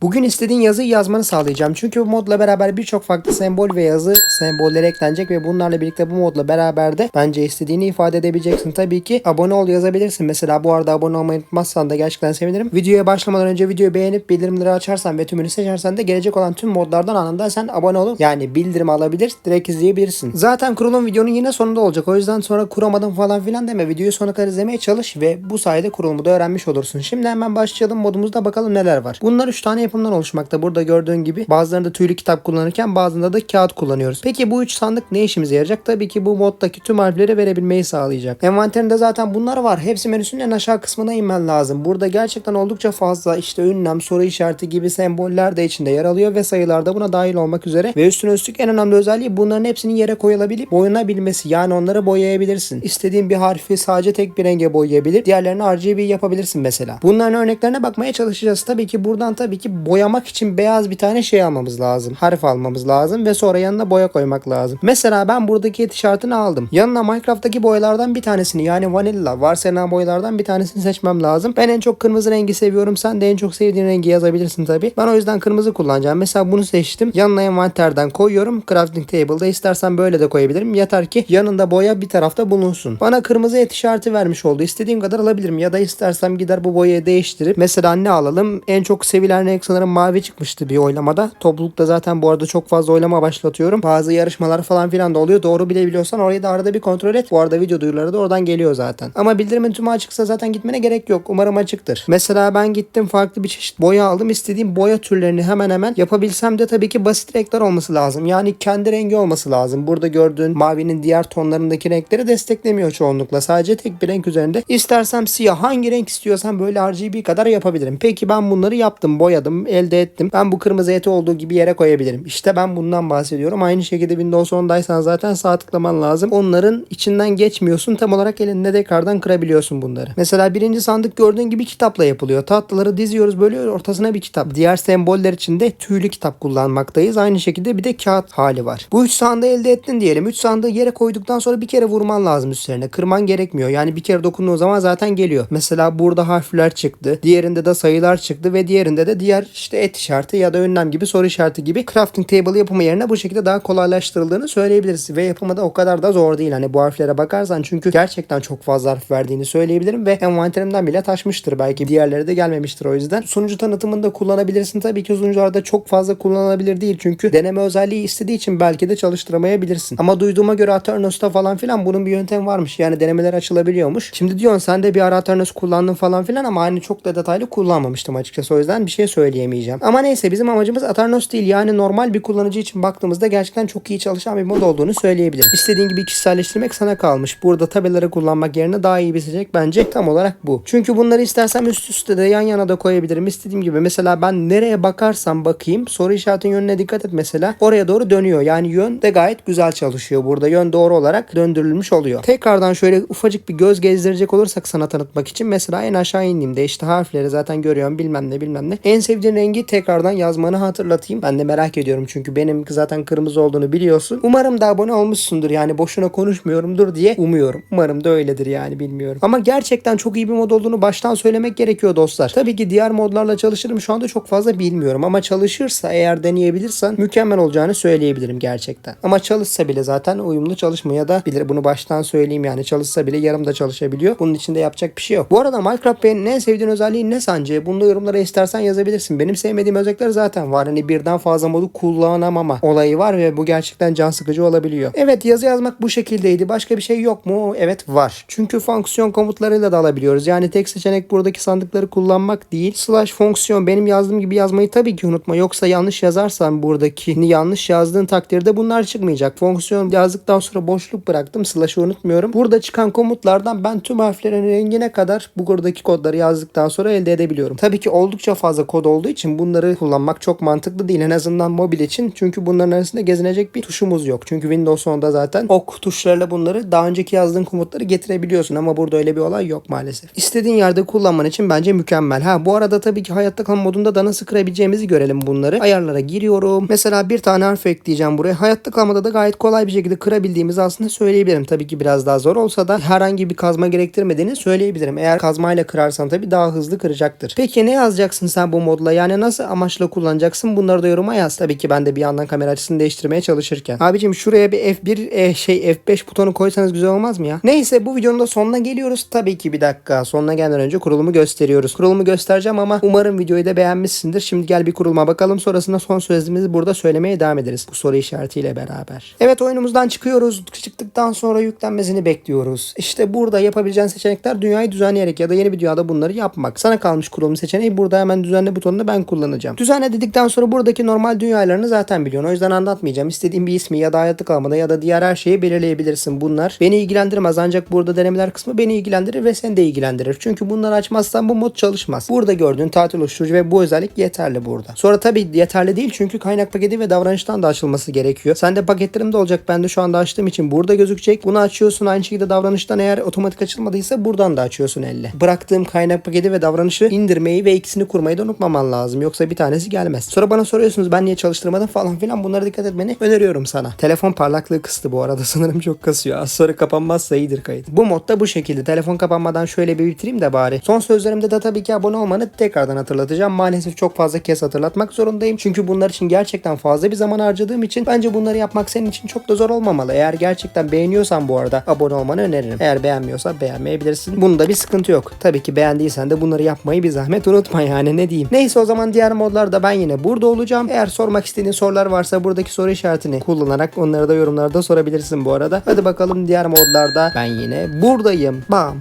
Bugün istediğin yazıyı yazmanı sağlayacağım. Çünkü bu modla beraber birçok farklı sembol ve yazı sembolleri eklenecek ve bunlarla birlikte bu modla beraber de bence istediğini ifade edebileceksin. Tabii ki abone ol yazabilirsin. Mesela bu arada abone olmayı unutmazsan da gerçekten sevinirim. Videoya başlamadan önce videoyu beğenip bildirimleri açarsan ve tümünü seçersen de gelecek olan tüm modlardan anında sen abone olup yani bildirim alabilir, direkt izleyebilirsin. Zaten kurulum videonun yine sonunda olacak. O yüzden sonra kuramadım falan filan deme. Videoyu sonuna kadar izlemeye çalış ve bu sayede kurulumu da öğrenmiş olursun. Şimdi hemen başlayalım modumuzda, bakalım neler var. Bunlar 3 tane yapımdan oluşmakta. Burada gördüğün gibi bazılarında tüylü kitap kullanırken bazılarında da kağıt kullanıyoruz. Peki bu 3 sandık ne işimize yarayacak? Tabii ki bu moddaki tüm harfleri verebilmeyi sağlayacak. Envanterinde zaten bunlar var. Hepsi menüsünün en aşağı kısmına inmen lazım. Burada gerçekten oldukça fazla işte ünlem, soru işareti gibi semboller de içinde yer alıyor ve sayılar da buna dahil olmak üzere. Ve üstüne üstlük en önemli özelliği bunların hepsinin yere koyulabilip boyanabilmesi. Yani onları boyayabilirsin. İstediğin bir harfi sadece tek bir renge boyayabilir. Diğerlerini RGB yapabilirsin mesela. Bunların örneklerine bakmaya çalışacağız. Tabii ki buradan boyamak için beyaz bir tane şey almamız lazım. Harf almamız lazım ve sonra yanına boya koymak lazım. Mesela ben buradaki tişörtünü aldım. Yanına Minecraft'taki boyalardan bir tanesini, yani vanilla varsayılan boyalardan bir tanesini seçmem lazım. Ben en çok kırmızı rengi seviyorum. Sen de en çok sevdiğin rengi yazabilirsin tabii. Ben o yüzden kırmızı kullanacağım. Mesela bunu seçtim. Yanına envanterden koyuyorum. Crafting table'da istersen böyle de koyabilirim. Yeter ki yanında boya bir tarafta bulunsun. Bana kırmızı et işareti vermiş oldu. İstediğim kadar alabilirim. Ya da istersem gider bu boyayı değiştirip mesela ne alalım? En çok sevilen renk sanırım mavi çıkmıştı bir oylamada. Toplulukta zaten bu arada çok fazla oylama başlatıyorum. Bazı yarışmalar falan filan da oluyor. Doğru bilebiliyorsan orayı da arada bir kontrol et. Bu arada video duyuruları da oradan geliyor zaten. Ama bildirimin tümü açıksa zaten gitmene gerek yok. Umarım açıktır. Mesela ben gittim, farklı bir çeşit boya aldım. İstediğim boya türlerini hemen hemen yapabilsem de tabii ki basit renkler olması lazım. Yani kendi rengi olması lazım. Burada gördüğün mavinin diğer tonlarındaki renkleri desteklemiyor çoğunlukla. Sadece tek bir renk üzerinde. İstersem siyah, hangi renk istiyorsam böyle RGB kadar yapabilirim. Peki ben bunları yaptım, boyadım, elde ettim. Ben bu kırmızı eti olduğu gibi yere koyabilirim. İşte ben bundan bahsediyorum. Aynı şekilde Windows 10'daysan zaten sağ tıklaman lazım. Onların içinden geçmiyorsun. Tam olarak elinde tekrardan kırabiliyorsun bunları. Mesela birinci sandık gördüğün gibi kitapla yapılıyor. Tahtaları diziyoruz, böyle ortasına bir kitap. Diğer semboller için de tüylü kitap kullanmaktayız. Aynı şekilde bir de kağıt hali var. Bu 3 sandığı elde ettin diyelim. 3 sandığı yere koyduktan sonra bir kere vurman lazım üstlerine. Kırman gerekmiyor. Yani bir kere dokunduğun zaman zaten geliyor. Mesela burada harfler çıktı. Diğerinde de sayılar çıktı ve diğerinde de diğer işte et işareti ya da önlem gibi, soru işareti gibi crafting table yapımı yerine bu şekilde daha kolaylaştırıldığını söyleyebiliriz. Ve yapımı da o kadar da zor değil. Hani bu harflere bakarsan, çünkü gerçekten çok fazla harf verdiğini söyleyebilirim ve envanterimden bile taşmıştır. Belki diğerleri de gelmemiştir o yüzden. Sunucu tanıtımında kullanabilirsin. Tabii ki sunucularda çok fazla kullanılabilir değil. Çünkü deneme özelliği istediği için belki de çalıştıramayabilirsin. Ama duyduğuma göre Aternos'ta falan filan bunun bir yöntemi varmış. Yani denemeler açılabiliyormuş. Şimdi diyorsun sen de bir ara Aternos kullandın falan filan ama hani çok da detaylı kullanmamıştım açıkçası. O yüzden bir şey söyleyemeyeceğim. Ama neyse, bizim amacımız Aternos değil. Yani normal bir kullanıcı için baktığımızda gerçekten çok iyi çalışan bir mod olduğunu söyleyebilirim. İstediğin gibi kişiselleştirmek sana kalmış. Burada tabelaları kullanmak yerine daha iyi bir seçenek bence tam olarak bu. Çünkü bunları istersem üst üste de yan yana da koyabilirim. İstediğim gibi. Mesela ben nereye bakarsam bakayım, soru işaretinin yönüne dikkat et mesela. Oraya doğru dönüyor. Yani yön de gayet güzel çalışıyor. Burada yön doğru olarak döndürülmüş oluyor. Tekrardan şöyle ufacık bir göz gezdirecek olursak sana tanıtmak için, mesela en aşağı indiğimde işte harfleri zaten görüyorum, bilmem ne bilmem ne. En sevdiğin rengi tekrardan yazmanı hatırlatayım. Ben de merak ediyorum çünkü benim zaten kırmızı olduğunu biliyorsun. Umarım da abone olmuşsundur, yani boşuna konuşmuyorumdur diye umuyorum. Umarım da öyledir, yani bilmiyorum. Ama gerçekten çok iyi bir mod olduğunu baştan söylemek gerekiyor dostlar. Tabii ki diğer modlarla çalışırım, şu anda çok fazla bilmiyorum ama çalışırsa, eğer deneyebilirsen mükemmel olacağını söyleyebilirim gerçekten. Ama çalışsa bile zaten uyumlu çalışmaya da bilir. Bunu baştan söyleyeyim, yani çalışsa bile yarım da çalışabiliyor. Bunun için de yapacak bir şey yok. Bu arada Minecraft benim en sevdiğin özelliği ne sence? Bunu da yorumlara istersen yazabilirsin. Benim sevmediğim özellikler zaten var. Hani birden fazla modu kullanamama olayı var ve bu gerçekten can sıkıcı olabiliyor. Evet, yazı yazmak bu şekildeydi. Başka bir şey yok mu? Evet, var. Çünkü fonksiyon komutlarıyla da alabiliyoruz. Yani tek seçenek buradaki sandıkları kullanmak değil. Slash fonksiyon, benim yazdığım gibi yazmayı tabii ki unutma. Yoksa yanlış yazarsan buradakini, yanlış yazdığın takdirde bunlar çıkmayacak. Fonksiyon yazdıktan sonra boşluk bıraktım. Slash'ı unutmuyorum. Burada çıkan komutlardan ben tüm harflerin rengine kadar buradaki kodları yazdıktan sonra elde edebiliyorum. Tabii ki oldukça fazla kod olduğu için bunları kullanmak çok mantıklı değil. En azından mobil için. Çünkü bunların arasında gezinecek bir tuşumuz yok. Çünkü Windows 10'da zaten ok tuşlarıyla bunları, daha önceki yazdığın komutları getirebiliyorsun ama burada öyle bir olay yok maalesef. İstediğin yerde kullanman için bence mükemmel. Bu arada tabii ki hayatta kalma modunda da nasıl kırabileceğimizi görelim bunları. Ayarlara giriyorum. Mesela bir tane harf ekleyeceğim buraya. Hayatta kalmada da gayet kolay bir şekilde kırabildiğimizi aslında söyleyebilirim. Tabii ki biraz daha zor olsa da herhangi bir kazma gerektirmediğini söyleyebilirim. Eğer kazmayla kırarsan tabii daha hızlı kıracaktır. Peki ne yazacaksın sen bu modla yolla? Yani nasıl amaçla kullanacaksın? Bunları da yoruma yaz. Tabii ki ben de bir yandan kamera açısını değiştirmeye çalışırken. Abicim şuraya bir F5 butonu koysanız güzel olmaz mı ya? Neyse bu videonun da sonuna geliyoruz. Tabii ki bir dakika. Sonuna gelmeden önce kurulumu gösteriyoruz. Kurulumu göstereceğim ama umarım videoyu da beğenmişsindir. Şimdi gel bir kuruluma bakalım. Sonrasında son sözümüzü burada söylemeye devam ederiz. Bu soru işaretiyle beraber. Evet, oyunumuzdan çıkıyoruz. Çıktıktan sonra yüklenmesini bekliyoruz. İşte burada yapabileceğin seçenekler dünyayı düzenleyerek ya da yeni bir dünyada bunları yapmak. Sana kalmış kurulum seçeneği. Burada hemen düzenle butonunu ben kullanacağım. Düzenle dedikten sonra buradaki normal dünyalarını zaten biliyorsun. O yüzden anlatmayacağım. İstediğin bir ismi ya da hayatta kalmada ya da diğer her şeyi belirleyebilirsin. Bunlar beni ilgilendirmez, ancak burada denemeler kısmı beni ilgilendirir ve seni de ilgilendirir. Çünkü bunları açmazsan bu mod çalışmaz. Burada gördüğün tatil oluşturucu ve bu özellik yeterli burada. Sonra tabii yeterli değil çünkü kaynak paketi ve davranıştan da açılması gerekiyor. Sende paketlerim de olacak. Ben de şu anda açtığım için burada gözükecek. Bunu açıyorsun. Aynı şekilde davranıştan eğer otomatik açılmadıysa buradan da açıyorsun elle. Bıraktığım kaynak paketi ve davranışı indirmeyi ve ikisini kurmayı da unutmaman lazım. Yoksa bir tanesi gelmez. Sonra bana soruyorsunuz ben niye çalıştırmadım falan filan. Bunlara dikkat etmeni öneriyorum sana. Telefon parlaklığı kıstı bu arada. Sanırım çok kasıyor. Az sonra kapanmazsa iyidir kayıt. Bu modda bu şekilde. Telefon kapanmadan şöyle bir bitireyim de bari. Son sözlerimde de tabii ki abone olmanı tekrardan hatırlatacağım. Maalesef çok fazla kez hatırlatmak zorundayım. Çünkü bunlar için gerçekten fazla bir zaman harcadığım için bence bunları yapmak senin için çok da zor olmamalı. Eğer gerçekten beğeniyorsan bu arada abone olmanı öneririm. Eğer beğenmiyorsan beğenmeyebilirsin. Bunda bir sıkıntı yok. Tabii ki beğendiysen de bunları yapmayı bir zahmet unutma yani, ne diyeyim. Neyse, o zaman diğer modlarda ben yine burada olacağım. Eğer sormak istediğin sorular varsa buradaki soru işaretini kullanarak onları da yorumlarda sorabilirsin bu arada. Hadi bakalım, diğer modlarda ben yine buradayım. Bam.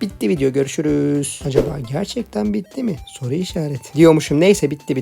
Bitti video, görüşürüz. Acaba gerçekten bitti mi? Soru işareti. Diyormuşum, neyse bitti.